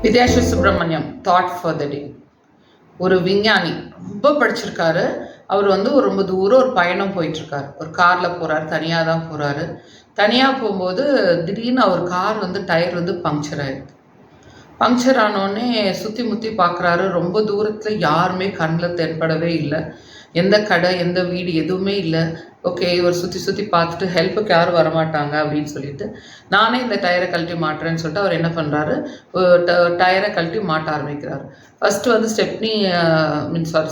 Vidyasri Subramaniam thought for the day. ஒரு விஞ்ஞானி, ரொம்ப படிச்சிருக்காரு. அவர் ரொம்ப தூரம் ஒரு பயணம் போயிட்டுருக்காரு. ஒரு காரில் போகிறாரு, தனியாக தான் போகிறாரு. தனியாக போகும்போது திடீர்னு அவர் கார் டயர் பங்க்சர் ஆயிடுது. பங்க்சர் ஆனோடனே சுற்றி முற்றி பார்க்குறாரு. ரொம்ப தூரத்தில் யாருமே கண்ணில் தென்படவே இல்லை. எந்த கடை, எந்த வீடு எதுவுமே இல்லை. ஓகே, இவர் சுற்றி சுற்றி பார்த்துட்டு ஹெல்ப்புக்கு யாரும் வரமாட்டாங்க அப்படின்னு சொல்லிட்டு, நானே இந்த டயரை கழட்டி மாட்டுறேன்னு சொல்லிட்டு அவர் என்ன பண்ணுறாரு, டயரை கழட்டி மாட்ட ஆரம்பிக்கிறார். ஃபஸ்ட்டு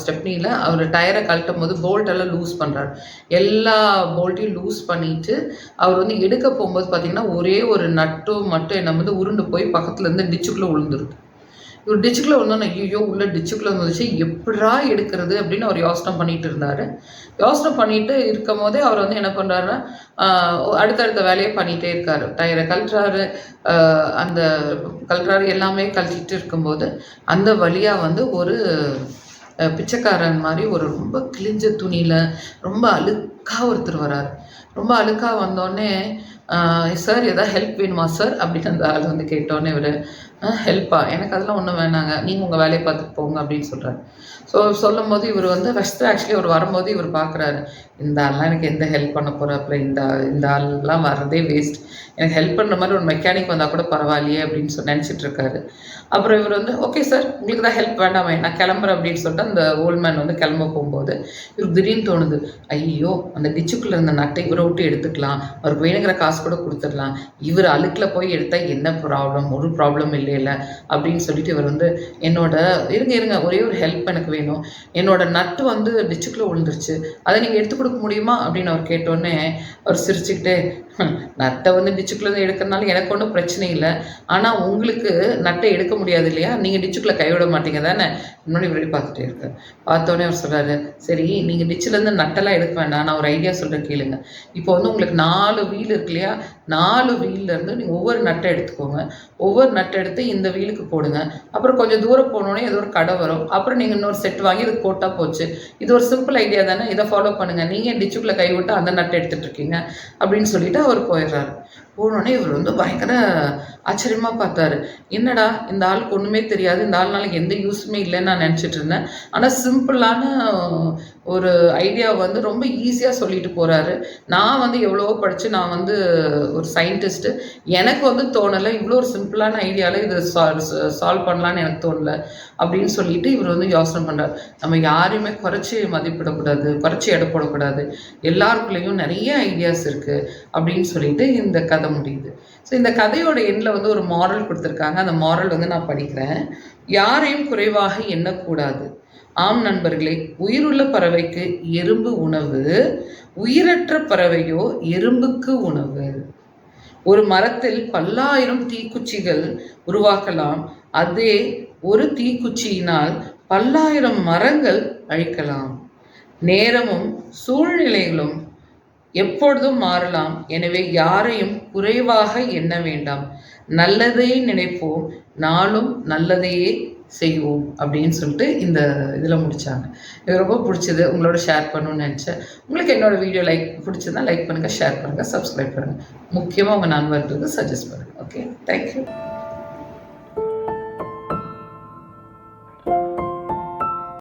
ஸ்டெப்னியில் அவர் டயரை கழட்டும் போது போல்ட்டெல்லாம் லூஸ் பண்ணுறாரு. எல்லா போல்ட்டையும் லூஸ் பண்ணிவிட்டு அவர் எடுக்க போகும்போது பார்த்தீங்கன்னா ஒரே ஒரு நட்டு மட்டும் என்ன உருண்டு போய் பக்கத்துலேருந்து டிச்சுக்குள்ளே விழுந்துருது. இவர் டிச்சுக்குள்ளே வந்தோன்னே ஐயோ உள்ள டிச்சுக்குள்ளே வந்துச்சு, எப்படா எடுக்கிறது அப்படின்னு அவர் யோசனை பண்ணிட்டு இருந்தார். யோசனை பண்ணிட்டு இருக்கும் போதே அவர் என்ன பண்ணுறாருன்னா அடுத்தடுத்த வேலையை பண்ணிகிட்டே இருக்கார். டயரை கழட்டுறாரு, அந்த கழட்டுறாரு, எல்லாமே கழட்டிட்டு இருக்கும்போது அந்த வழியாக ஒரு பிச்சைக்காரன் மாதிரி ஒரு ரொம்ப கிழிஞ்ச துணியில் ரொம்ப அழுக்காக ஒருத்தர் வராரு. ரொம்ப அழுக்காக வந்தோடனே சார் எதாவது ஹெல்ப் வேணுமா சார் அப்படின்னு அந்த ஆள் கேட்டோன்னே இவர் ஹெல்ப்பா, எனக்கு அதெல்லாம் ஒன்றும் வேணாங்க, நீங்கள் உங்கள் வேலையை பார்த்துட்டு போங்க அப்படின்னு சொல்கிறாரு. ஸோ சொல்லும் போது இவர் ஃபஸ்ட்டு ஆக்சுவலி அவர் வரும்போது இவர் பார்க்குறாரு, இந்த ஆள்லாம் எனக்கு எந்த ஹெல்ப் பண்ண போகிறாப்புல, இந்த ஆள்லாம் வர்றதே வேஸ்ட், எனக்கு ஹெல்ப் பண்ணுற மாதிரி ஒரு மெக்கானிக் வந்தால் கூட பரவாயில்லையே அப்படின்னு நினச்சிட்டு இருக்காரு. அப்புறம் இவர் ஓகே சார் உங்களுக்கு தான் ஹெல்ப் வேண்டாமே, நான் கிளம்புறேன் அப்படின்னு சொல்லிட்டு அந்த ஓல்ட்மேன் கிளம்ப போகும்போது இவருக்கு திடீர்னு தோணுது, ஐயோ அந்த டிச்சுக்குள்ளே இருந்த நட்டை இவரை விட்டு எடுத்துக்கலாம், அவருக்கு வேணுங்கிற காசு கூட கொடுத்துடலாம், இவர் அழுக்கில் போய் எடுத்தால் என்ன ப்ராப்ளம், ஒரு ப்ராப்ளம் இல்லை அப்படின்னு சொல்லிட்டு இவர் என்னோட இருங்க ஒரே ஒரு ஹெல்ப் எனக்கு வேணும், என்னோட நட்டு டிச்சுக்குள்ளே விழுந்துருச்சு, அதை நீங்கள் எடுத்து கொடுக்க முடியுமா அப்படின்னு அவர் கேட்டோடனே அவர் சிரிச்சுக்கிட்டே, நட்டை டிச்சுக்குள்ளே எடுக்கிறதுனால எனக்கு ஒன்றும் பிரச்சனை இல்லை, ஆனால் உங்களுக்கு நட்டை எடுக்க முடியாது இல்லையா, நீங்கள் டிச்சுக்குள்ளே கைவிட மாட்டீங்க தானே, முன்னாடி இப்படி பார்த்துட்டே இருக்கார். பார்த்தோன்னே அவர் சொல்கிறாரு, சரி நீங்கள் டிச்சிலேருந்து நட்டெல்லாம் எடுக்க வேண்டாம், நான் ஒரு ஐடியா சொல்கிறேன் கேளுங்க. இப்போ உங்களுக்கு 4 வீல் இருக்கு இல்லையா, 4 வீல்லேருந்து நீங்கள் ஒவ்வொரு நட்டை எடுத்துக்கோங்க, ஒவ்வொரு நட்டை எடுத்து இந்த வீலுக்கு போடுங்க, அப்புறம் கொஞ்சம் தூரம் போனோடனே ஏதோ ஒரு கடை வரும், அப்புறம் நீங்கள் இன்னொரு செட் வாங்கி இது போட்டால் போச்சு, இது ஒரு சிம்பிள் ஐடியா தானே, இதை ஃபாலோ பண்ணுங்கள், நீங்கள் டிச்சுக்குள்ளே கை விட்டு அந்த நட்டை எடுத்துகிட்டு இருக்கீங்க அப்படின்னு சொல்லிட்டு அவர் போயிடுறாரு. போனோடனே இவர் பயங்கர ஆச்சரியமாக பார்த்தாரு, என்னடா இந்த ஆளுக்கு ஒன்றுமே தெரியாது, இந்த ஆள்னால எந்த யூஸுமே இல்லைன்னு நான் நினச்சிட்டு இருந்தேன், ஆனால் சிம்பிளான ஒரு ஐடியா ரொம்ப ஈஸியாக சொல்லிட்டு போகிறாரு. நான் எவ்வளவோ படித்து நான் ஒரு சயின்டிஸ்ட்டு, எனக்கு தோணலை, இவ்வளோ ஒரு சிம்பிளான ஐடியாவில் இது சால்வ் பண்ணலான்னு எனக்கு தோணலை அப்படின்னு சொல்லிட்டு இவர் யோசனை பண்ணுறார். நம்ம யாரையுமே குறைச்சி மதிப்பிடக்கூடாது, குறைச்சி எடை போடக்கூடாது, எல்லாருக்குள்ளேயும் நிறைய ஐடியாஸ் இருக்குது அப்படின்னு சொல்லிட்டு இந்த கதை முடியுது. ஸோ இந்த கதையோட எண்ணில் ஒரு மாரல் கொடுத்துருக்காங்க. அந்த மாரல் நான் படிக்கிறேன். யாரையும் குறைவாக எண்ணக்கூடாது. ஆம் நண்பர்களே, உயிருள்ள பறவைக்கு எறும்பு உணவு, உயிரற்ற பறவையோ எறும்புக்கு உணவு. ஒரு மரத்தில் 10,000 தீக்குச்சிகள் உருவாக்கலாம், அதே ஒரு தீக்குச்சியினால் 10,000 மரங்கள் அழிக்கலாம். நேரமும் சூழ்நிலைகளும் எப்பொழுதும் மாறலாம், எனவே யாரையும் குறைவாக எண்ண வேண்டாம், நல்லதை நினைப்போம், நாளும் நல்லதையே செய்வோம் அப்படின்னு சொல்லிட்டு இந்த இதில் முடித்தாங்க. எனக்கு ரொம்ப பிடிச்சது, உங்களோட ஷேர் பண்ணணும்னு நினச்சேன். உங்களுக்கு என்னோடய வீடியோ லைக் பண்ணுங்கள், ஷேர் பண்ணுங்கள், சப்ஸ்கிரைப் பண்ணுங்கள், முக்கியமாக உங்கள் நண்பர்களுக்கு சஜஸ்ட் பண்ணுங்கள். Okay, thank you.